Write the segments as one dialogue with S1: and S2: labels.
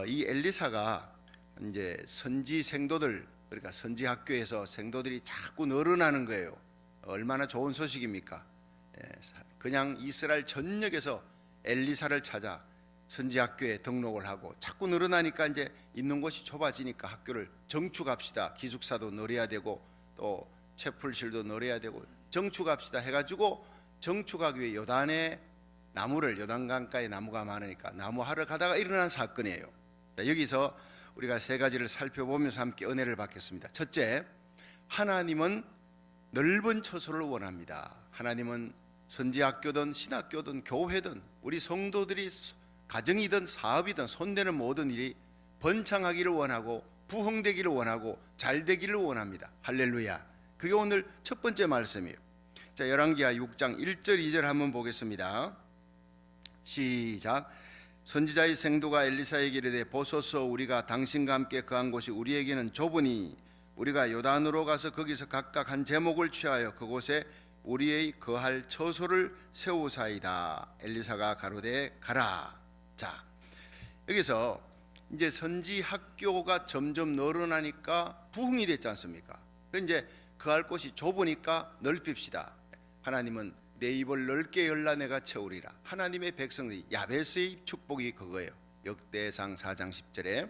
S1: 이 엘리사가 이제 선지 생도들, 그러니까 선지 학교에서 생도들이 자꾸 늘어나는 거예요. 얼마나 좋은 소식입니까? 그냥 이스라엘 전역에서 엘리사를 찾아 선지 학교에 등록을 하고 자꾸 늘어나니까 이제 있는 곳이 좁아지니까 학교를 정축합시다. 기숙사도 늘어야 되고 또 채플실도 늘어야 되고 정축합시다 해가지고 정축하기 위해 요단의 나무를, 요단강가에 나무가 많으니까 나무하러 가다가 일어난 사건이에요. 자, 여기서 우리가 세 가지를 살펴보면서 함께 은혜를 받겠습니다. 첫째, 하나님은 넓은 처소를 원합니다. 하나님은 선지학교든 신학교든 교회든 우리 성도들이 가정이든 사업이든 손대는 모든 일이 번창하기를 원하고 부흥되기를 원하고 잘되기를 원합니다. 할렐루야. 그게 오늘 첫 번째 말씀이에요. 자, 열왕기하 6장 1절 2절 한번 보겠습니다. 시작. 선지자의 생도가 엘리사에게 이르되 보소서, 우리가 당신과 함께 거한 곳이 우리에게는 좁으니 우리가 요단으로 가서 거기서 각각 한 제목을 취하여 그곳에 우리의 거할 처소를 세우사이다. 엘리사가 가로되 가라. 자, 여기서 이제 선지 학교가 점점 늘어나니까 부흥이 됐지 않습니까? 이제 거할 곳이 좁으니까 넓힙시다. 하나님은 내 입을 넓게 열라 내가 채우리라. 하나님의 백성의 야베스의 축복이 그거예요. 역대상 4장 10절에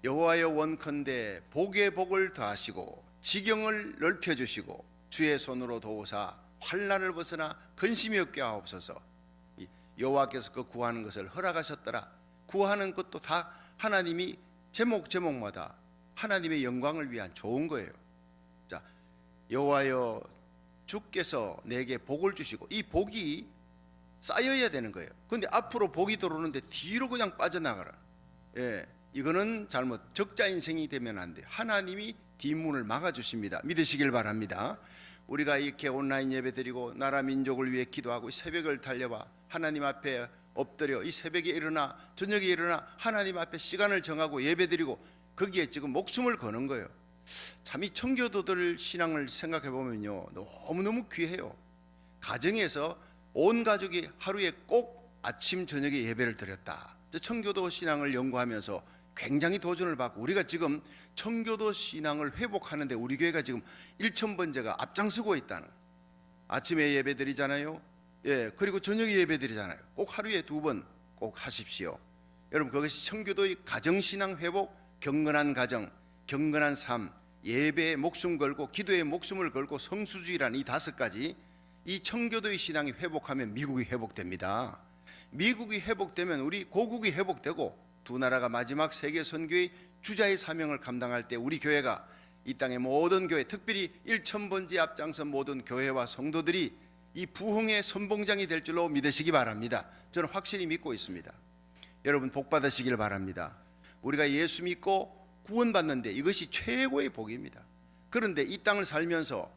S1: 여호와여 원컨대 복의 복을 더하시고 지경을 넓혀주시고 주의 손으로 도우사 환난을 벗어나 근심이 없게 하옵소서. 여호와께서 그 구하는 것을 허락하셨더라. 구하는 것도 다 하나님이 제목마다 하나님의 영광을 위한 좋은 거예요. 자, 여호와여 주께서 내게 복을 주시고, 이 복이 쌓여야 되는 거예요. 그런데 앞으로 복이 들어오는데 뒤로 그냥 빠져나가라. 이거는 잘못, 적자 인생이 되면 안 돼요. 하나님이 뒷문을 막아주십니다. 믿으시길 바랍니다. 우리가 이렇게 온라인 예배 드리고 나라 민족을 위해 기도하고 새벽을 달려봐 하나님 앞에 엎드려 이 새벽에 일어나 저녁에 일어나 하나님 앞에 시간을 정하고 예배 드리고 거기에 지금 목숨을 거는 거예요. 참 이 청교도들 신앙을 생각해 보면요, 너무너무 귀해요. 가정에서 온 가족이 하루에 꼭 아침 저녁에 예배를 드렸다. 청교도 신앙을 연구하면서 굉장히 도전을 받고, 우리가 지금 청교도 신앙을 회복하는데 우리 교회가 지금 1000번째가 앞장서고 있다는. 아침에 예배 드리잖아요. 그리고 저녁에 예배 드리잖아요. 꼭 하루에 2번 꼭 하십시오. 여러분, 그것이 청교도의 가정신앙 회복, 경건한 가정, 경건한 삶, 예배에 목숨 걸고 기도에 목숨을 걸고 성수주의라는 이 5가지, 이 청교도의 신앙이 회복하면 미국이 회복됩니다. 미국이 회복되면 우리 고국이 회복되고, 두 나라가 마지막 세계 선교의 주자의 사명을 감당할 때 우리 교회가 이 땅의 모든 교회, 특별히 1000번째 앞장선 모든 교회와 성도들이 이 부흥의 선봉장이 될 줄로 믿으시기 바랍니다. 저는 확실히 믿고 있습니다. 여러분, 복 받으시길 바랍니다. 우리가 예수 믿고 구원받는데 이것이 최고의 복입니다. 그런데 이 땅을 살면서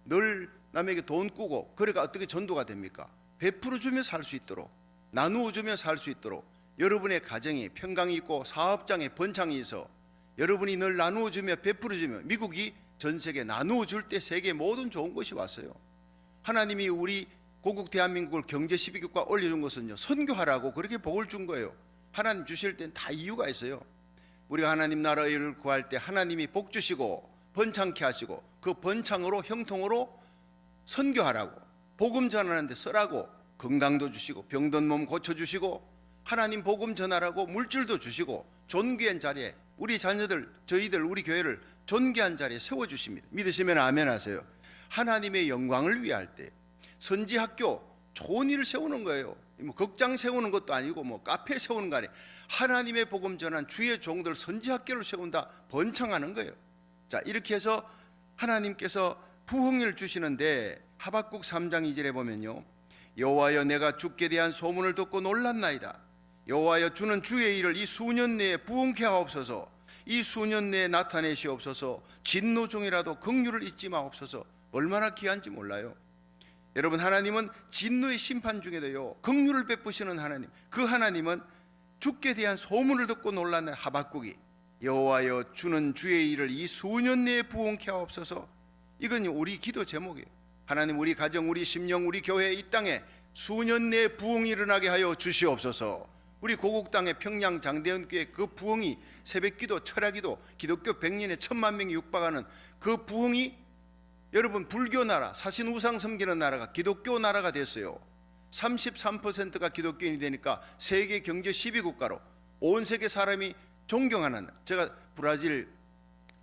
S1: 늘 남에게 돈 꾸고, 그래가 어떻게 전도가 됩니까? 베풀어 주며 살 수 있도록, 나누어 주며 살 수 있도록 여러분의 가정이 평강이 있고 사업장에 번창이 있어 여러분이 늘 나누어 주며 베풀어 주며, 미국이 전 세계 나누어 줄 때 세계 모든 좋은 것이 왔어요. 하나님이 우리 고국 대한민국을 경제 12국가 올려준 것은요, 선교하라고 그렇게 복을 준 거예요. 하나님 주실 땐 다 이유가 있어요. 우리가 하나님 나라의 일을 구할 때 하나님이 복 주시고 번창케 하시고, 그 번창으로 형통으로 선교하라고, 복음 전하는 데 쓰라고, 건강도 주시고 병든 몸 고쳐주시고, 하나님 복음 전하라고 물질도 주시고, 존귀한 자리에 우리 자녀들, 저희들, 우리 교회를 존귀한 자리에 세워주십니다. 믿으시면 아멘 하세요. 하나님의 영광을 위할 때 선지학교, 좋은 일을 세우는 거예요. 뭐 극장 세우는 것도 아니고 뭐 카페 세우는 거 아니에요. 하나님의 복음 전한 주의 종들 선지학교를 세운다, 번창하는 거예요. 자, 이렇게 해서 하나님께서 부흥을 주시는데, 하박국 3장 2절에 보면요, 여호와여 내가 주께 대한 소문을 듣고 놀랐나이다. 여호와여 주는 주의 일을 이 수년 내에 부흥케 하옵소서. 이 수년 내에 나타내시옵소서. 진노 중이라도 긍휼을 잊지 마옵소서. 얼마나 귀한지 몰라요. 여러분, 하나님은 진노의 심판 중에도요 긍휼을 베푸시는 하나님, 그 하나님은 주께 대한 소문을 듣고 놀랐네. 하박국이 여호와여 주는 주의 일을 이 수년 내에 부흥케 하옵소서. 이건 우리 기도 제목이에요. 하나님, 우리 가정, 우리 심령, 우리 교회, 이 땅에 수년 내에 부흥이 일어나게 하여 주시옵소서. 우리 고국 땅의 평양 장대원교회 그 부흥이 새벽기도, 철야기도, 기독교 100년에 1000만 명이 육박하는 그 부흥이 여러분 불교 나라, 사신 우상 섬기는 나라가 기독교 나라가 됐어요. 33%가 기독교인이 되니까 세계 경제 10위국가로 온 세계 사람이 존경하는, 제가 브라질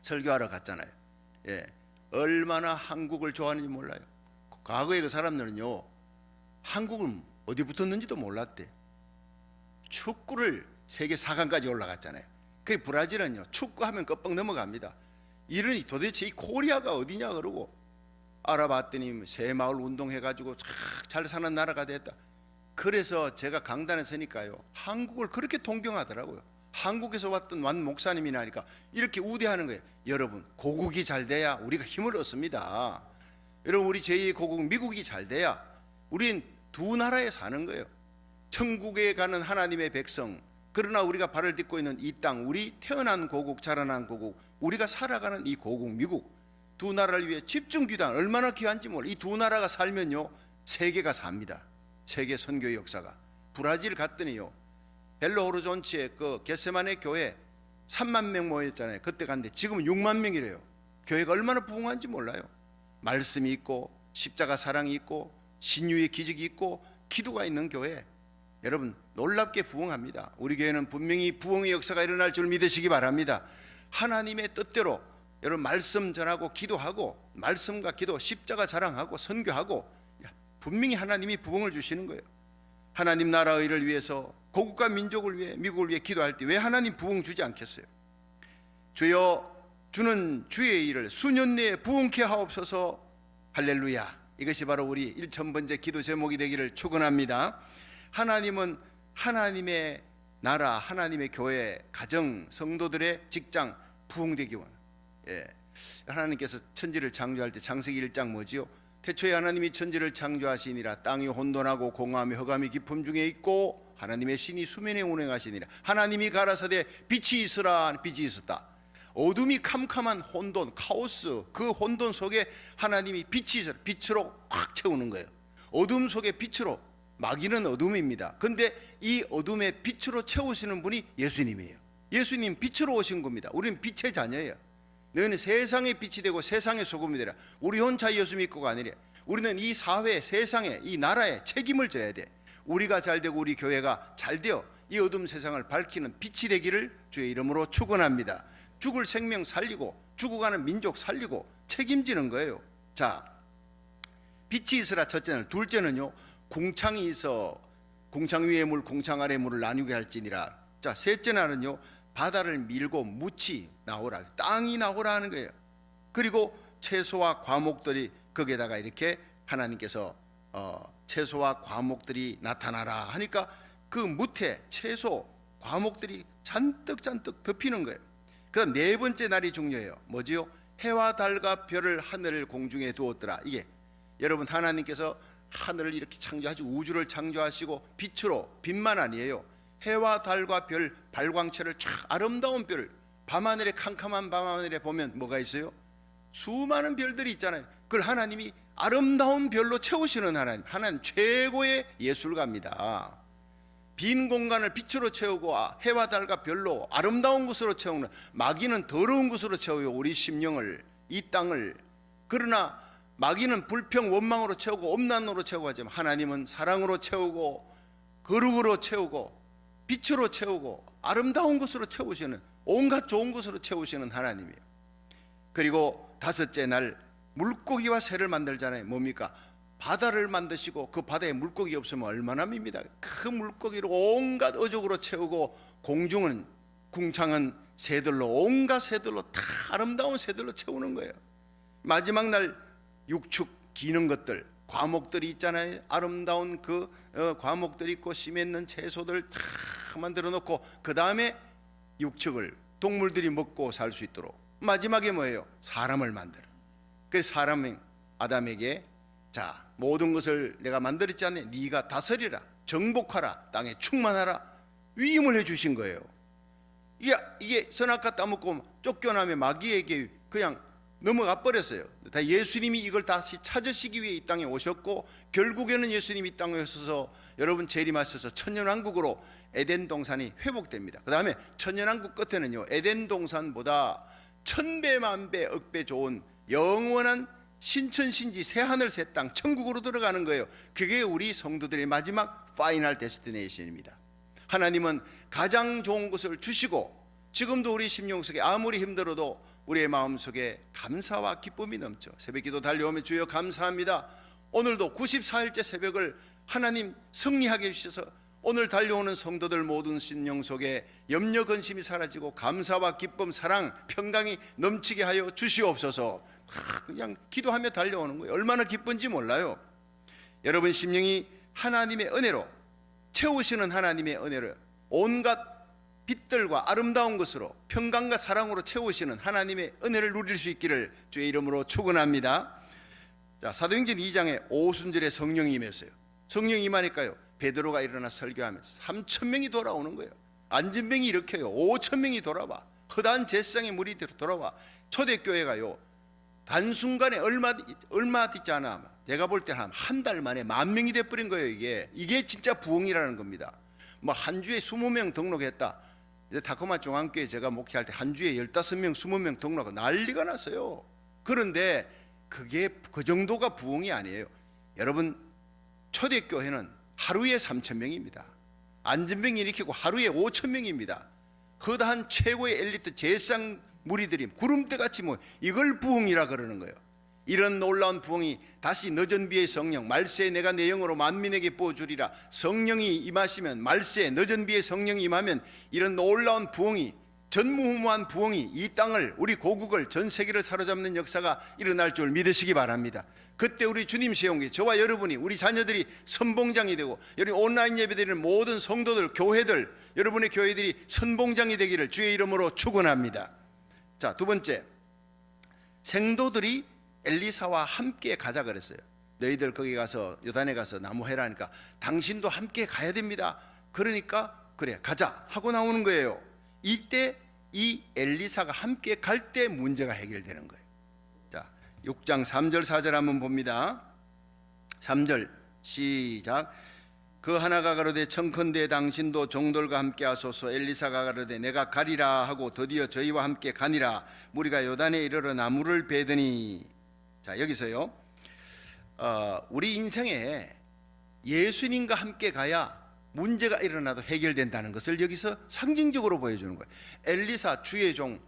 S1: 설교하러 갔잖아요. 예, 얼마나 한국을 좋아하는지 몰라요. 과거에 그 사람들은요, 한국은 어디 붙었는지도 몰랐대. 축구를 세계 4강까지 올라갔잖아요. 그 브라질은요, 축구하면 껍벅 넘어갑니다. 이러니 도대체 이 코리아가 어디냐 그러고 알아봤더니 새마을 운동해가지고 잘 사는 나라가 됐다. 그래서 제가 강단에 서니까요, 한국을 그렇게 동경하더라고요. 한국에서 완 목사님이나 하니까 이렇게 우대하는 거예요. 여러분, 고국이 잘 돼야 우리가 힘을 얻습니다. 여러분, 우리 제2의 고국 미국이 잘 돼야 우린 두 나라에 사는 거예요. 천국에 가는 하나님의 백성, 그러나 우리가 발을 딛고 있는 이 땅, 우리 태어난 고국, 자라난 고국, 우리가 살아가는 이 고국 미국, 두 나라를 위해 집중 기도하는, 얼마나 귀한지 몰라. 이 두 나라가 살면요, 세계가 삽니다. 세계 선교의 역사가. 브라질 갔더니요, 벨로 호르존치의 그 겟세마네 교회 3만 명 모였잖아요. 그때 갔는데 지금은 6만 명이래요. 교회가 얼마나 부흥한지 몰라요. 말씀이 있고 십자가 사랑이 있고 신유의 기적이 있고 기도가 있는 교회. 여러분, 놀랍게 부흥합니다. 우리 교회는 분명히 부흥의 역사가 일어날 줄 믿으시기 바랍니다. 하나님의 뜻대로 여러분 말씀 전하고 기도하고, 말씀과 기도, 십자가 자랑하고 선교하고, 분명히 하나님이 부흥을 주시는 거예요. 하나님 나라의 일을 위해서, 고국과 민족을 위해, 미국을 위해 기도할 때 왜 하나님 부흥 주지 않겠어요? 주여, 주는 주의 일을 수년 내에 부흥케 하옵소서. 할렐루야. 이것이 바로 우리 1000번째 기도 제목이 되기를 축원합니다. 하나님은 하나님의 나라, 하나님의 교회, 가정, 성도들의 직장 부흥되기 원합니다. 예. 하나님께서 천지를 창조할 때 창세기 1장 뭐지요? 태초에 하나님이 천지를 창조하시니라. 땅이 혼돈하고 공허함이 흑암이 깊음 중에 있고 하나님의 신이 수면에 운행하시니라. 하나님이 가라사대 빛이 있으라. 빛이 있었다. 어둠이 캄캄한 혼돈, 카오스, 그 혼돈 속에 하나님이 빛이 있어라. 빛으로 꽉 채우는 거예요. 어둠 속에 빛으로. 마귀는 어둠입니다. 근데 이 어둠에 빛으로 채우시는 분이 예수님이에요. 예수님 빛으로 오신 겁니다. 우리는 빛의 자녀예요. 너희는 세상의 빛이 되고 세상의 소금이 되라. 우리 혼자 예수 믿고가 아니라 우리는 이 사회, 세상에, 이 나라에 책임을 져야 돼. 우리가 잘 되고 우리 교회가 잘 되어 이 어둠 세상을 밝히는 빛이 되기를 주의 이름으로 축원합니다. 죽을 생명 살리고 죽어가는 민족 살리고 책임지는 거예요. 자, 빛이 있으라 첫째는. 둘째는요, 궁창이 있어 궁창 위의 물 궁창 아래 물을 나누게 할지니라. 자, 셋째 날은요, 바다를 밀고 묻이 나오라, 땅이 나오라 하는 거예요. 그리고 채소와 과목들이 거기에다가 이렇게 하나님께서 채소와 과목들이 나타나라 하니까 그 묻에 채소, 과목들이 잔뜩 덮이는 거예요. 그 네 번째 날이 중요해요. 뭐지요? 해와 달과 별을 하늘 공중에 두었더라. 이게 여러분, 하나님께서 하늘을 이렇게 창조하시고 우주를 창조하시고 빛으로, 빛만 아니에요. 해와 달과 별, 발광체를 쫙, 아름다운 별, 밤하늘에, 캄캄한 밤하늘에 보면 뭐가 있어요? 수많은 별들이 있잖아요. 그걸 하나님이 아름다운 별로 채우시는 하나님, 하나님 최고의 예술가입니다. 빈 공간을 빛으로 채우고 해와 달과 별로 아름다운 곳으로 채우는, 마귀는 더러운 곳으로 채워요. 우리 심령을, 이 땅을. 그러나 마귀는 불평 원망으로 채우고 엄난으로 채우고 하지만 하나님은 사랑으로 채우고 거룩으로 채우고 빛으로 채우고 아름다운 것으로 채우시는, 온갖 좋은 것으로 채우시는 하나님이에요. 그리고 다섯째 날 물고기와 새를 만들잖아요. 뭡니까? 바다를 만드시고 그 바다에 물고기 없으면 얼마나 밉니다. 그 물고기로 온갖 어족으로 채우고, 공중은, 궁창은 새들로, 온갖 새들로, 다 아름다운 새들로 채우는 거예요. 마지막 날 육축 기는 것들, 과목들이 있잖아요. 아름다운 그 과목들이 있고 씨 맺는 채소들 다 만들어 놓고, 그 다음에 육축을 동물들이 먹고 살 수 있도록 마지막에 뭐예요? 사람을 만들어. 그래서 사람이 아담에게, 자, 모든 것을 내가 만들었지 않니? 네가 다스리라, 정복하라, 땅에 충만하라 위임을 해주신 거예요. 이게 선악과 따먹고 쫓겨나면 마귀에게 그냥 넘어가 버렸어요. 다 예수님이 이걸 다시 찾으시기 위해 이 땅에 오셨고, 결국에는 예수님이 이 땅에 오셔서 여러분 재림하셔서 천년왕국으로 에덴 동산이 회복됩니다. 그 다음에 천년왕국 끝에는요, 에덴 동산보다 1000배 만배 억배 좋은 영원한 신천신지 새하늘 새 땅 천국으로 들어가는 거예요. 그게 우리 성도들의 마지막 파이널 데스티네이션입니다. 하나님은 가장 좋은 것을 주시고, 지금도 우리 심령 속에 아무리 힘들어도 우리의 마음속에 감사와 기쁨이 넘쳐 새벽기도 달려오면 주여 감사합니다. 오늘도 94일째 새벽을 하나님 승리하게 해주셔서 오늘 달려오는 성도들 모든 심령 속에 염려 근심이 사라지고 감사와 기쁨 사랑 평강이 넘치게 하여 주시옵소서. 그냥 기도하며 달려오는 거예요. 얼마나 기쁜지 몰라요. 여러분 심령이 하나님의 은혜로 채우시는 하나님의 은혜를 온갖 빛들과 아름다운 것으로 평강과 사랑으로 채우시는 하나님의 은혜를 누릴 수 있기를 주의 이름으로 축원합니다. 자, 사도행전 2장에 오순절에 성령이 임했어요. 성령이 임하니까요, 베드로가 일어나 설교하면서 3000명이 돌아오는 거예요. 안진병이 일으켜요. 5000명이 돌아와. 허다한 제사장의 물이 돌아와. 초대교회가요, 단순간에 얼마 있지 않아, 제가 볼 때 한 달 만에 10,000명이 돼버린 거예요. 이게 진짜 부흥이라는 겁니다. 뭐 한 주에 20명 등록했다. 이제 타코마 중앙교회 제가 목회할 때 한 주에 15명, 20명 등록하고 난리가 났어요. 그런데 그게 그 정도가 부흥이 아니에요. 여러분, 초대교회는 하루에 3,000명입니다. 안진병이 일으키고 하루에 5,000명입니다. 거대한 최고의 엘리트 제사장 무리들이 구름대같이 이걸 부흥이라 그러는 거예요. 이런 놀라운 부흥이 다시 늦은 비의 성령, 말세에 내가 내 영으로 만민에게 부어주리라. 성령이 임하시면, 말세에 늦은 비의 성령이 임하면 이런 놀라운 부흥이, 전무후무한 부흥이 이 땅을, 우리 고국을, 전 세계를 사로잡는 역사가 일어날 줄 믿으시기 바랍니다. 그때 우리 주님 세운 저와 여러분이, 우리 자녀들이 선봉장이 되고, 여러분 온라인 예배드리는 모든 성도들, 교회들, 여러분의 교회들이 선봉장이 되기를 주의 이름으로 축원합니다. 자, 두 번째, 생도들이 엘리사와 함께 가자 그랬어요. 너희들 거기 가서 요단에 가서 나무 해라 하니까 당신도 함께 가야 됩니다. 그러니까 그래 가자 하고 나오는 거예요. 이때 이 엘리사가 함께 갈 때 문제가 해결되는 거예요. 자, 6장 3절 4절 한번 봅니다. 3절 시작. 그 하나가 가로되 청컨대 당신도 종들과 함께 하소서. 엘리사가 가로되 내가 가리라 하고 드디어 저희와 함께 가니라. 무리가 요단에 이르러 나무를 베더니. 자, 여기서요, 우리 인생에 예수님과 함께 가야 문제가 일어나도 해결된다는 것을 여기서 상징적으로 보여주는 거예요. 엘리사 주의 종,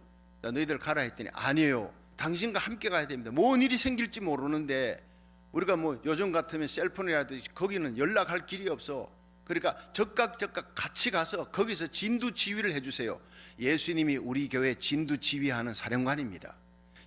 S1: 너희들 가라 했더니 아니에요, 당신과 함께 가야 됩니다. 뭔 일이 생길지 모르는데, 우리가 요즘 같으면 셀폰이라도 거기는 연락할 길이 없어. 그러니까 적각 같이 가서 거기서 진두지휘를 해주세요. 예수님이 우리 교회 진두지휘하는 사령관입니다.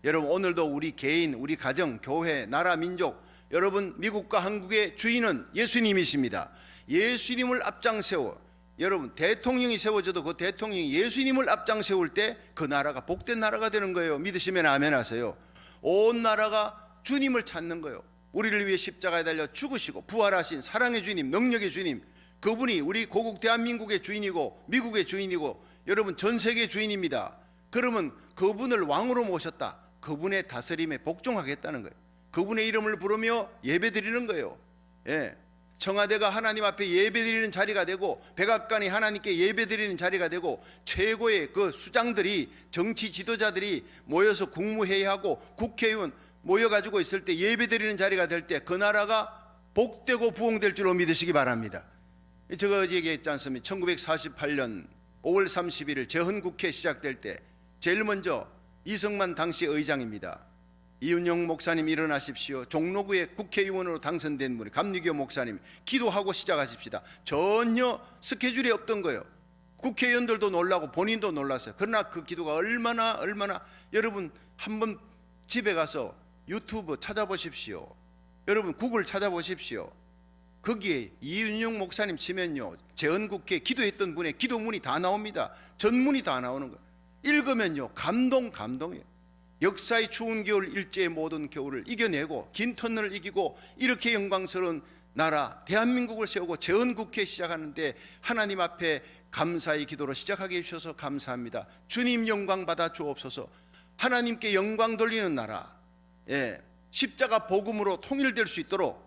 S1: 여러분, 오늘도 우리 개인, 우리 가정, 교회, 나라, 민족, 여러분 미국과 한국의 주인은 예수님이십니다. 예수님을 앞장 세워, 여러분 대통령이 세워져도 그 대통령이 예수님을 앞장 세울 때 그 나라가 복된 나라가 되는 거예요. 믿으시면 아멘 하세요. 온 나라가 주님을 찾는 거예요. 우리를 위해 십자가에 달려 죽으시고 부활하신 사랑의 주님, 능력의 주님, 그분이 우리 고국 대한민국의 주인이고 미국의 주인이고 여러분 전 세계 주인입니다. 그러면 그분을 왕으로 모셨다. 그분의 다스림에 복종하겠다는 거예요. 그분의 이름을 부르며 예배드리는 거예요. 예. 청와대가 하나님 앞에 예배드리는 자리가 되고, 백악관이 하나님께 예배드리는 자리가 되고, 최고의 그 수장들이, 정치 지도자들이 모여서 국무회의하고 국회의원 모여가지고 있을 때 예배드리는 자리가 될 때 그 나라가 복되고 부흥될 줄로 믿으시기 바랍니다. 제가 얘기했지 않습니까? 1948년 5월 31일 재헌국회 시작될 때 제일 먼저 이승만 당시 의장입니다. 이윤영 목사님 일어나십시오. 종로구의 국회의원으로 당선된 분이 감리교 목사님, 기도하고 시작하십시다. 전혀 스케줄이 없던 거예요. 국회의원들도 놀라고 본인도 놀랐어요. 그러나 그 기도가 얼마나 여러분 한번 집에 가서 유튜브 찾아보십시오. 여러분 구글 찾아보십시오. 거기에 이윤영 목사님 치면요, 재헌국회 기도했던 분의 기도문이 다 나옵니다. 전문이 다 나오는 거예요. 읽으면요 감동이에요. 역사의 추운 겨울, 일제의 모든 겨울을 이겨내고 긴 터널을 이기고 이렇게 영광스러운 나라 대한민국을 세우고 재헌국회 시작하는데 하나님 앞에 감사의 기도로 시작하게 해주셔서 감사합니다. 주님 영광 받아 주옵소서. 하나님께 영광 돌리는 나라, 십자가 복음으로 통일될 수 있도록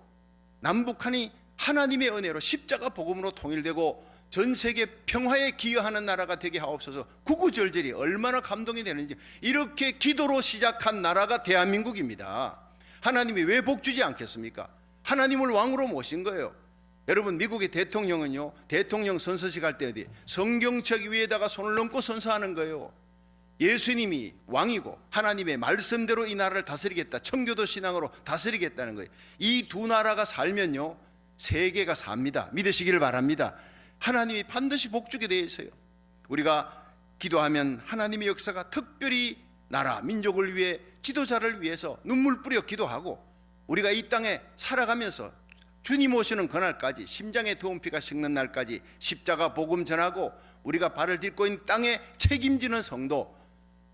S1: 남북한이 하나님의 은혜로 십자가 복음으로 통일되고 전 세계 평화에 기여하는 나라가 되게 하옵소서. 구구절절이 얼마나 감동이 되는지. 이렇게 기도로 시작한 나라가 대한민국입니다. 하나님이 왜 복주지 않겠습니까? 하나님을 왕으로 모신 거예요. 여러분, 미국의 대통령은요, 대통령 선서식 할 때 어디 성경책 위에다가 손을 얹고 선서하는 거예요. 예수님이 왕이고 하나님의 말씀대로 이 나라를 다스리겠다, 청교도 신앙으로 다스리겠다는 거예요. 이 두 나라가 살면요, 세계가 삽니다. 믿으시기를 바랍니다. 하나님이 반드시 복주게 되어 있어요. 우리가 기도하면 하나님의 역사가 특별히 나라, 민족을 위해, 지도자를 위해서 눈물 뿌려 기도하고, 우리가 이 땅에 살아가면서 주님 오시는 그날까지, 심장에 더운 피가 식는 날까지 십자가 복음 전하고 우리가 발을 딛고 있는 땅에 책임지는 성도,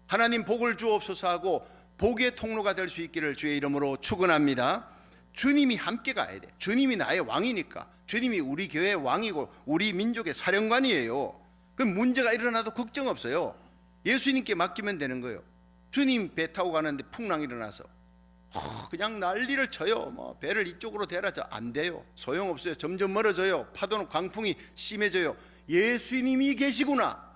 S1: 하나님 복을 주옵소서 하고 복의 통로가 될 수 있기를 주의 이름으로 축원합니다. 주님이 함께 가야 돼. 주님이 나의 왕이니까. 주님이 우리 교회의 왕이고 우리 민족의 사령관이에요. 그럼 문제가 일어나도 걱정 없어요. 예수님께 맡기면 되는 거예요. 주님 배 타고 가는데 풍랑이 일어나서 그냥 난리를 쳐요. 뭐 배를 이쪽으로 대라죠. 안 돼요. 소용없어요. 점점 멀어져요. 파도는 광풍이 심해져요. 예수님이 계시구나.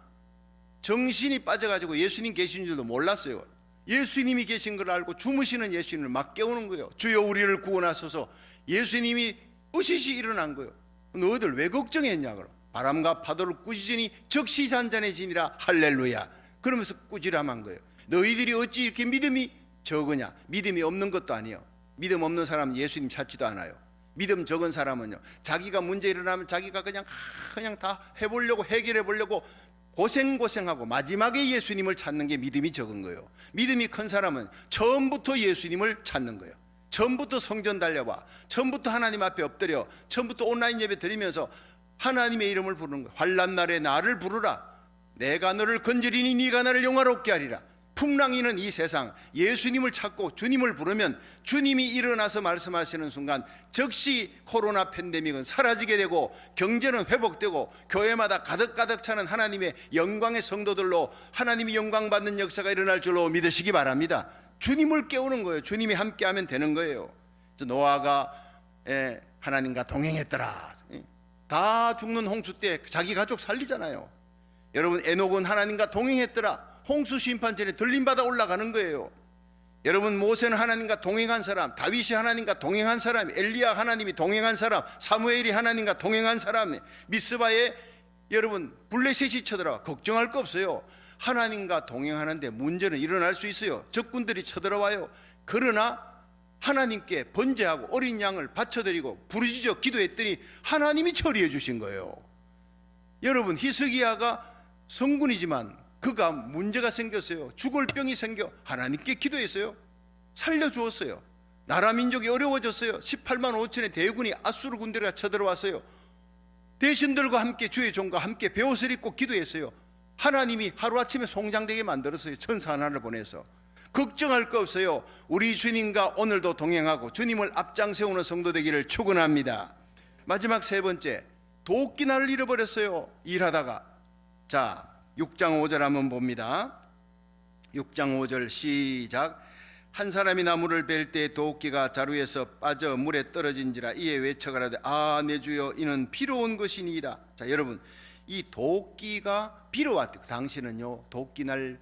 S1: 정신이 빠져가지고 예수님 계신 줄도 몰랐어요. 예수님이 계신 걸 알고 주무시는 예수님을 막 깨우는 거예요. 주여 우리를 구원하소서. 예수님이 으시시 일어난 거예요. 너희들 왜 걱정했냐? 그럼 바람과 파도를 꾸짖으니 즉시 잔잔해지니라. 할렐루야. 그러면서 꾸지람한 거예요. 너희들이 어찌 이렇게 믿음이 적으냐? 믿음이 없는 것도 아니에요. 믿음 없는 사람은 예수님 찾지도 않아요. 믿음 적은 사람은요, 자기가 문제 일어나면 자기가 그냥 다 해보려고, 해결해 보려고 고생하고 마지막에 예수님을 찾는 게 믿음이 적은 거예요. 믿음이 큰 사람은 처음부터 예수님을 찾는 거예요. 처음부터 성전 달려봐, 처음부터 하나님 앞에 엎드려, 처음부터 온라인 예배 드리면서 하나님의 이름을 부르는 거예요. 환난 날에 나를 부르라. 내가 너를 건지리니 네가 나를 영화롭게 하리라. 풍랑이는 이 세상, 예수님을 찾고 주님을 부르면 주님이 일어나서 말씀하시는 순간 즉시 코로나 팬데믹은 사라지게 되고, 경제는 회복되고, 교회마다 가득가득 차는 하나님의 영광의 성도들로 하나님이 영광받는 역사가 일어날 줄로 믿으시기 바랍니다. 주님을 깨우는 거예요. 주님이 함께하면 되는 거예요. 노아가 하나님과 동행했더라. 다 죽는 홍수 때 자기 가족 살리잖아요. 여러분, 에녹은 하나님과 동행했더라. 홍수 심판 전에 들림받아 올라가는 거예요. 여러분, 모세는 하나님과 동행한 사람, 다윗이 하나님과 동행한 사람, 엘리야 하나님이 동행한 사람, 사무엘이 하나님과 동행한 사람, 미스바에 여러분 블레셋이 쳐들어와. 걱정할 거 없어요. 하나님과 동행하는데 문제는 일어날 수 있어요. 적군들이 쳐들어와요. 그러나 하나님께 번제하고 어린 양을 바쳐드리고 부르짖어 기도했더니 하나님이 처리해 주신 거예요. 여러분, 히스기야가 성군이지만 그가 문제가 생겼어요. 죽을 병이 생겨 하나님께 기도했어요. 살려주었어요. 나라 민족이 어려워졌어요. 18만 5천의 대군이 아수르 군대가 쳐들어왔어요. 대신들과 함께 주의 종과 함께 베옷을 입고 기도했어요. 하나님이 하루아침에 송장되게 만들었어요. 천사 하나를 보내서. 걱정할 거 없어요. 우리 주님과 오늘도 동행하고 주님을 앞장세우는 성도 되기를 축원합니다. 마지막 세 번째, 도끼날을 잃어버렸어요. 일하다가. 자, 6장 5절 한번 봅니다. 6장 5절 시작. 한 사람이 나무를 벨 때 도끼가 자루에서 빠져 물에 떨어진지라. 이에 외쳐가라되 아, 내 주여, 이는 비로 온 것이니이다. 자, 여러분, 이 도끼가 비로 왔대요. 당시는요, 도끼날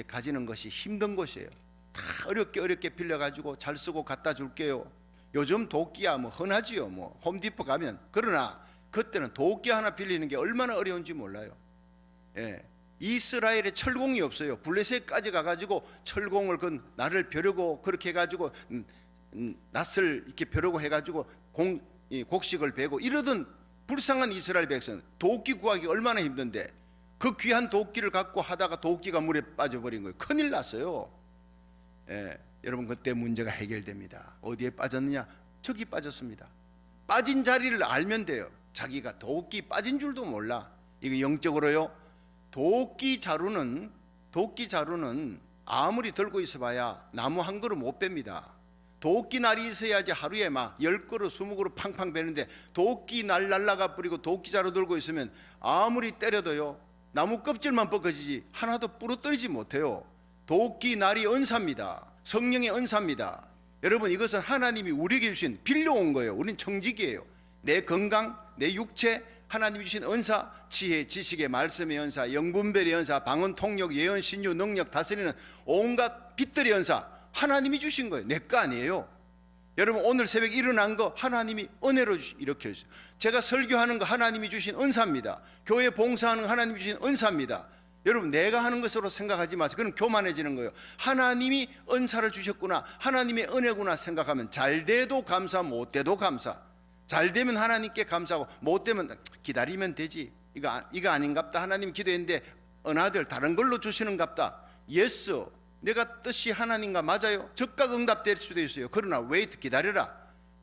S1: 가지는 것이 힘든 것이에요. 다 어렵게 빌려가지고 잘 쓰고 갖다 줄게요. 요즘 도끼야 뭐 흔하지요. 뭐 홈디포 가면. 그러나 그때는 도끼 하나 빌리는 게 얼마나 어려운지 몰라요. 이스라엘에 철공이 없어요. 블레셋까지 가가지고 철공을 그 나를 벼르고 그렇게 해가지고 낫을 이렇게 벼르고 해가지고 곡식을 베고 이러던 불쌍한 이스라엘 백성, 도끼 구하기 얼마나 힘든데 그 귀한 도끼를 갖고 하다가 도끼가 물에 빠져버린 거예요. 큰일 났어요. 여러분, 그때 문제가 해결됩니다. 어디에 빠졌느냐? 저기 빠졌습니다. 빠진 자리를 알면 돼요. 자기가 도끼 빠진 줄도 몰라. 이거 영적으로요, 도끼 자루는 아무리 들고 있어봐야 나무 한 그루 못 뺍니다. 도끼 날이 있어야지 하루에 막 10그루 20그루 팡팡 베는데 도끼 날 날라가 버리고 도끼 자루 들고 있으면 아무리 때려도요, 나무 껍질만 벗겨지지 하나도 부러뜨리지 못해요. 도끼날이 은사입니다. 성령의 은사입니다. 여러분, 이것은 하나님이 우리에게 주신 빌려온 거예요. 우린 청직이에요. 내 건강, 내 육체, 하나님이 주신 은사, 지혜, 지식의 말씀의 은사, 영분별의 은사, 방언, 통역, 예언, 신유, 능력, 다스리는 온갖 빛들의 은사, 하나님이 주신 거예요. 내 거 아니에요. 여러분, 오늘 새벽 일어난 거 하나님이 은혜로 이렇게 해주세요. 제가 설교하는 거 하나님이 주신 은사입니다. 교회 봉사하는 거 하나님이 주신 은사입니다. 여러분, 내가 하는 것으로 생각하지 마세요. 그건 교만해지는 거예요. 하나님이 은사를 주셨구나, 하나님의 은혜구나 생각하면 잘 돼도 감사, 못 돼도 감사. 잘 되면 하나님께 감사하고 못 되면 기다리면 되지. 이거 아닌갑다. 하나님 기도했는데 은하들 다른 걸로 주시는갑다. 예스, 내가 뜻이 하나님과 맞아요. 즉각 응답될 수도 있어요. 그러나 웨이트, 기다려라.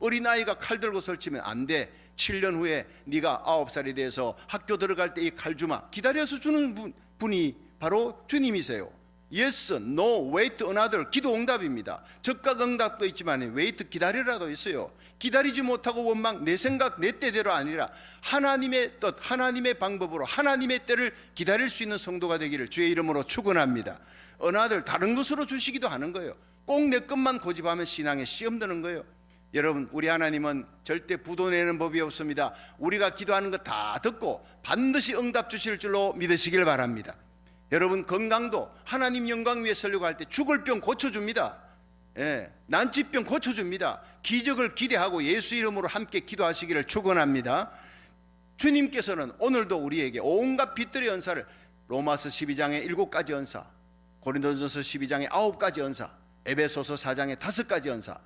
S1: 어린아이가 칼 들고 설치면 안 돼. 7년 후에 네가 9살이 돼서 학교 들어갈 때 이 칼 주마. 기다려서 주는 분이 바로 주님이세요. Yes, no, wait another. 기도 응답입니다. 즉각 응답도 있지만 wait, 기다리라도 있어요. 기다리지 못하고 원망, 내 생각, 내 때대로 아니라 하나님의 뜻, 하나님의 방법으로 하나님의 때를 기다릴 수 있는 성도가 되기를 주의 이름으로 축원합니다. another, 다른 것으로 주시기도 하는 거예요. 꼭 내 것만 고집하면 신앙에 시험 드는 거예요. 여러분, 우리 하나님은 절대 부도 내는 법이 없습니다. 우리가 기도하는 거 다 듣고 반드시 응답 주실 줄로 믿으시길 바랍니다. 여러분, 건강도 하나님 영광 위에 서려고 할 때 죽을 병 고쳐줍니다. 난치병 고쳐줍니다. 기적을 기대하고 예수 이름으로 함께 기도하시기를 축원합니다. 주님께서는 오늘도 우리에게 온갖 빛들의 은사를, 로마서 12장의 7가지 은사, 고린도전서 12장의 9가지 은사, 에베소서 4장의 5가지 은사,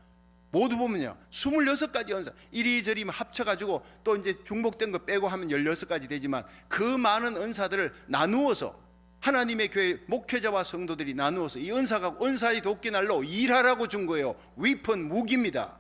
S1: 모두 보면요 26가지 은사, 이리저리 합쳐가지고 또 이제 중복된 거 빼고 하면 16가지 되지만 그 많은 은사들을 나누어서 하나님의 교회 목회자와 성도들이 나누어서 이 은사가 은사의 도끼날로 일하라고 준 거예요. 위펀, 무기입니다.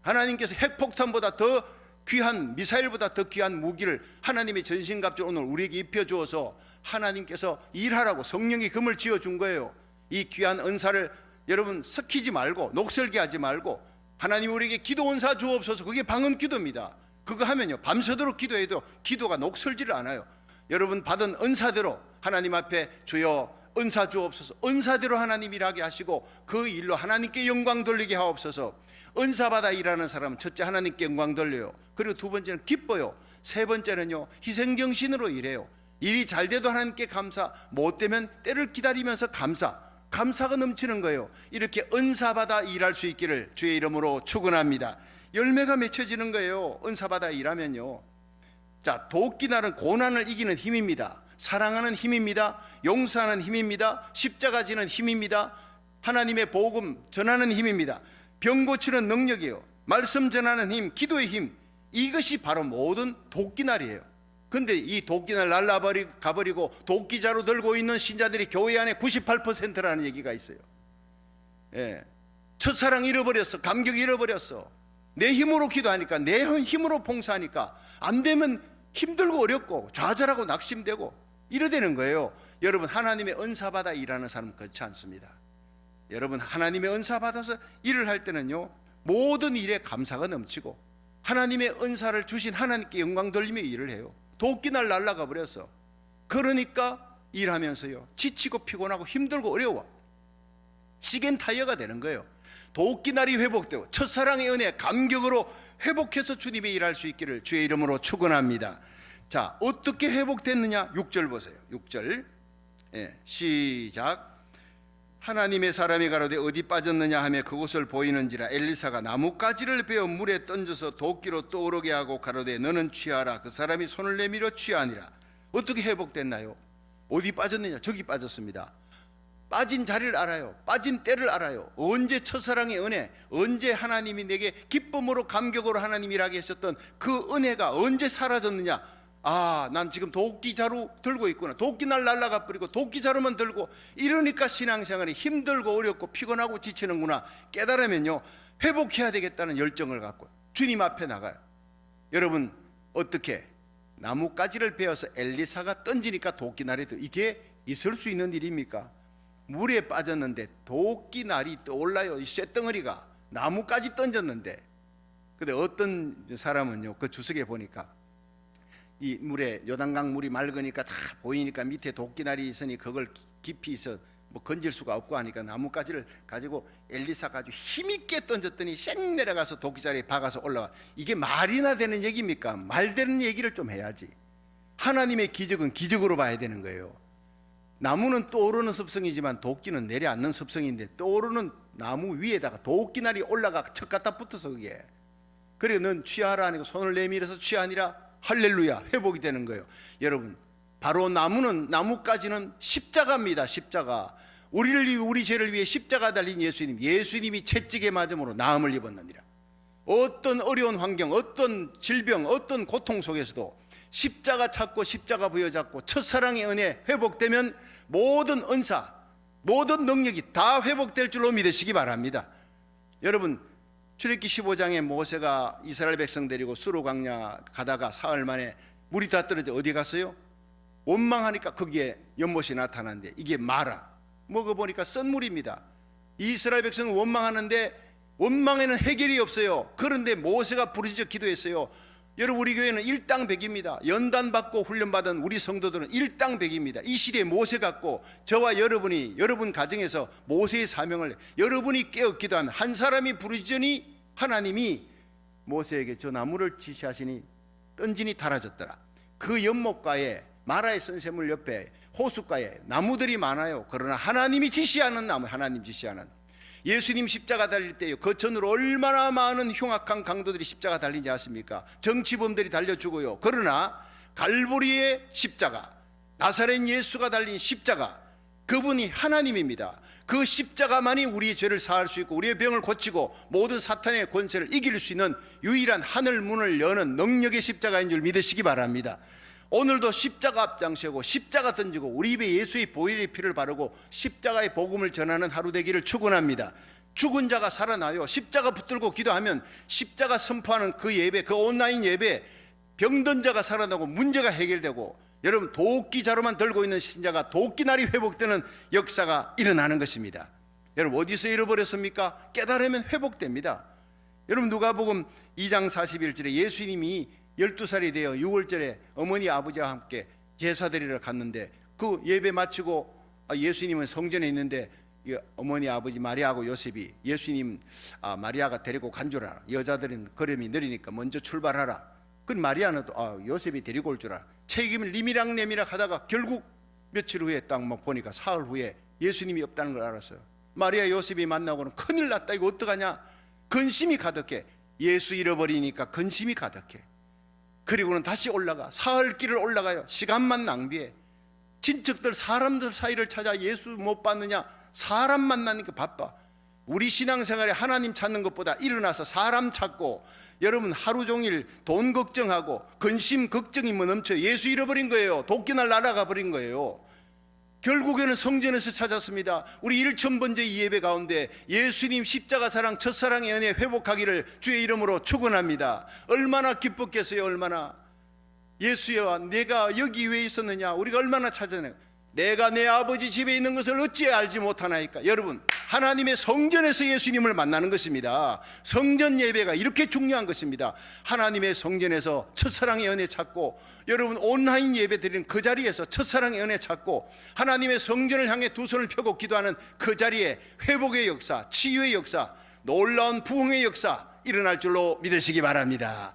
S1: 하나님께서 핵폭탄보다 더 귀한, 미사일보다 더 귀한 무기를 하나님의 전신갑주를 오늘 우리에게 입혀주어서 하나님께서 일하라고 성령이 금을 지어준 거예요. 이 귀한 은사를 여러분 섞이지 말고 녹슬게 말고 하나님 우리에게 기도 은사 주옵소서. 그게 방언 기도입니다. 그거 하면요 밤새도록 기도해도 기도가 녹슬지를 않아요. 여러분 받은 은사대로 하나님 앞에 주여 은사 주옵소서. 은사대로 하나님 일하게 하시고 그 일로 하나님께 영광 돌리게 하옵소서. 은사 받아 일하는 사람은 첫째 하나님께 영광 돌려요. 그리고 두 번째는 기뻐요. 세 번째는요 희생정신으로 일해요. 일이 잘 돼도 하나님께 감사, 못 되면 때를 기다리면서 감사가 넘치는 거예요. 이렇게 은사 받아 일할 수 있기를 주의 이름으로 축원합니다. 열매가 맺혀지는 거예요. 은사 받아 일하면요. 자, 도끼날은 고난을 이기는 힘입니다. 사랑하는 힘입니다. 용서하는 힘입니다. 십자가 지는 힘입니다. 하나님의 복음 전하는 힘입니다. 병 고치는 능력이에요. 말씀 전하는 힘, 기도의 힘, 이것이 바로 모든 도끼날이에요. 근데 이 도끼날 가버리고 도끼자루 들고 있는 신자들이 교회 안에 98%라는 얘기가 있어요. 첫사랑 잃어버렸어. 감격 잃어버렸어. 내 힘으로 기도하니까, 내 힘으로 봉사하니까 안 되면 힘들고 어렵고 좌절하고 낙심되고 이러되는 거예요. 여러분, 하나님의 은사 받아 일하는 사람은 그렇지 않습니다. 여러분, 하나님의 은사 받아서 일을 할 때는요 모든 일에 감사가 넘치고 하나님의 은사를 주신 하나님께 영광 돌리며 일을 해요. 도끼날 날아가 버렸어. 그러니까 일하면서요 지치고 피곤하고 힘들고 어려워. 시겐 타이어가 되는 거예요. 도끼날이 회복되고 첫사랑의 은혜 감격으로 회복해서 주님의 일할 수 있기를 주의 이름으로 축원합니다. 자, 어떻게 회복됐느냐? 6절 보세요. 6절 시작. 하나님의 사람이 가로되 어디 빠졌느냐 하며 그곳을 보이는지라 엘리사가 나뭇가지를 베어 물에 던져서 도끼로 떠오르게 하고 가로되 너는 취하라. 그 사람이 손을 내밀어 취하니라. 어떻게 회복됐나요? 어디 빠졌느냐? 저기 빠졌습니다. 빠진 자리를 알아요. 빠진 때를 알아요. 언제 첫사랑의 은혜, 언제 하나님이 내게 기쁨으로 감격으로 하나님 일하게 하셨던 그 은혜가 언제 사라졌느냐? 아, 난 지금 도끼자루 들고 있구나. 도끼날 날라가 버리고 도끼자루만 들고 이러니까 신앙생활이 힘들고 어렵고 피곤하고 지치는구나 깨달으면요 회복해야 되겠다는 열정을 갖고 주님 앞에 나가요. 여러분, 어떻게 나뭇가지를 베어서 엘리사가 던지니까 도끼날이 이게 있을 수 있는 일입니까? 물에 빠졌는데 도끼날이 떠올라요. 이 쇳덩어리가 나뭇가지 던졌는데. 근데 어떤 사람은요 그 주석에 보니까 이 물에 요단강 물이 맑으니까 다 보이니까 밑에 도끼날이 있으니 그걸 깊이 있어 뭐 건질 수가 없고 하니까 나뭇가지를 가지고 엘리사가 아주 힘있게 던졌더니 쌩 내려가서 도끼자리에 박아서 올라와. 이게 말이나 되는 얘기입니까? 말되는 얘기를 좀 해야지. 하나님의 기적은 기적으로 봐야 되는 거예요. 나무는 떠오르는 습성이지만 도끼는 내려앉는 습성인데, 떠오르는 나무 위에다가 도끼날이 올라가 척 갖다 붙어서 그게, 그래 넌 취하라 하니까 손을 내밀어서 취하니라, 할렐루야, 회복이 되는 거예요. 여러분, 바로 나무까지는 십자가입니다. 십자가. 우리 죄를 위해 십자가 달린 예수님이 채찍에 맞음으로 나음을 입었느니라. 어떤 어려운 환경, 어떤 질병, 어떤 고통 속에서도 십자가 찾고 십자가 부여잡고 첫사랑의 은혜 회복되면 모든 은사, 모든 능력이 다 회복될 줄로 믿으시기 바랍니다. 여러분, 출애굽기 15장에 모세가 이스라엘 백성 데리고 수로 광야 가다가 사흘 만에 물이 다 떨어져 어디 갔어요? 원망하니까 거기에 연못이 나타났는데, 이게 마라, 먹어보니까 쓴 물입니다. 이스라엘 백성은 원망하는데 원망에는 해결이 없어요. 그런데 모세가 부르짖어 기도했어요. 여러분, 우리 교회는 일당백입니다. 연단받고 훈련받은 우리 성도들은 일당백입니다. 이 시대에 모세 같고 저와 여러분이 여러분 가정에서 모세의 사명을 여러분이 깨어 기도하면, 한 사람이 부르짖으니 하나님이 모세에게 저 나무를 지시하시니 던지니 달아졌더라. 그 연못가에 마라의 선샘물 옆에 호숫가에 나무들이 많아요. 그러나 하나님이 지시하는 나무, 하나님 지시하는. 예수님 십자가 달릴 때요, 그 전으로 얼마나 많은 흉악한 강도들이 십자가 달린지 아십니까? 정치범들이 달려 죽어요. 그러나 갈보리의 십자가, 나사렛 예수가 달린 십자가, 그분이 하나님입니다. 그 십자가만이 우리의 죄를 사할 수 있고 우리의 병을 고치고 모든 사탄의 권세를 이길 수 있는 유일한 하늘 문을 여는 능력의 십자가인 줄 믿으시기 바랍니다. 오늘도 십자가 앞장서고 십자가 던지고 우리 입에 예수의 보혈의 피를 바르고 십자가의 복음을 전하는 하루 되기를 축원합니다. 죽은 자가 살아나요. 십자가 붙들고 기도하면 십자가 선포하는 그 예배, 그 온라인 예배, 병든 자가 살아나고 문제가 해결되고, 여러분, 도끼자루만 들고 있는 신자가 도끼날이 회복되는 역사가 일어나는 것입니다. 여러분, 어디서 잃어버렸습니까? 깨달으면 회복됩니다. 여러분, 누가복음 2장 41절에 예수님이 12살이 되어 6월절에 어머니 아버지와 함께 제사 드리러 갔는데, 그 예배 마치고 예수님은 성전에 있는데 어머니 아버지 마리아하고 요셉이 예수님 마리아가 데리고 간 줄 알아. 여자들은 걸음이 느리니까 먼저 출발하라. 그 마리아는 또 요셉이 데리고 올 줄 알아. 책임을 리미락내미락 하다가 결국 며칠 후에 딱 막 보니까 사흘 후에 예수님이 없다는 걸 알았어요. 마리아 요셉이 만나고는 큰일 났다, 이거 어떡하냐. 근심이 가득해. 예수 잃어버리니까 근심이 가득해. 그리고는 다시 올라가, 사흘 길을 올라가요. 시간만 낭비해. 친척들, 사람들 사이를 찾아 예수 못 봤느냐, 사람 만나니까 바빠. 우리 신앙생활에 하나님 찾는 것보다 일어나서 사람 찾고, 여러분 하루 종일 돈 걱정하고 근심 걱정이 뭐 넘쳐. 예수 잃어버린 거예요. 도끼날 날아가 버린 거예요. 결국에는 성전에서 찾았습니다. 우리 1000번째 이 예배 가운데 예수님 십자가 사랑, 첫사랑의 은혜 회복하기를 주의 이름으로 축원합니다. 얼마나 기뻤겠어요. 얼마나. 예수여, 내가 여기 왜 있었느냐, 우리가 얼마나 찾아내요. 내가 내 아버지 집에 있는 것을 어찌 알지 못하나이까. 여러분, 하나님의 성전에서 예수님을 만나는 것입니다. 성전 예배가 이렇게 중요한 것입니다. 하나님의 성전에서 첫사랑의 은혜 찾고, 여러분 온라인 예배 드리는 그 자리에서 첫사랑의 은혜 찾고, 하나님의 성전을 향해 두 손을 펴고 기도하는 그 자리에 회복의 역사, 치유의 역사, 놀라운 부흥의 역사 일어날 줄로 믿으시기 바랍니다.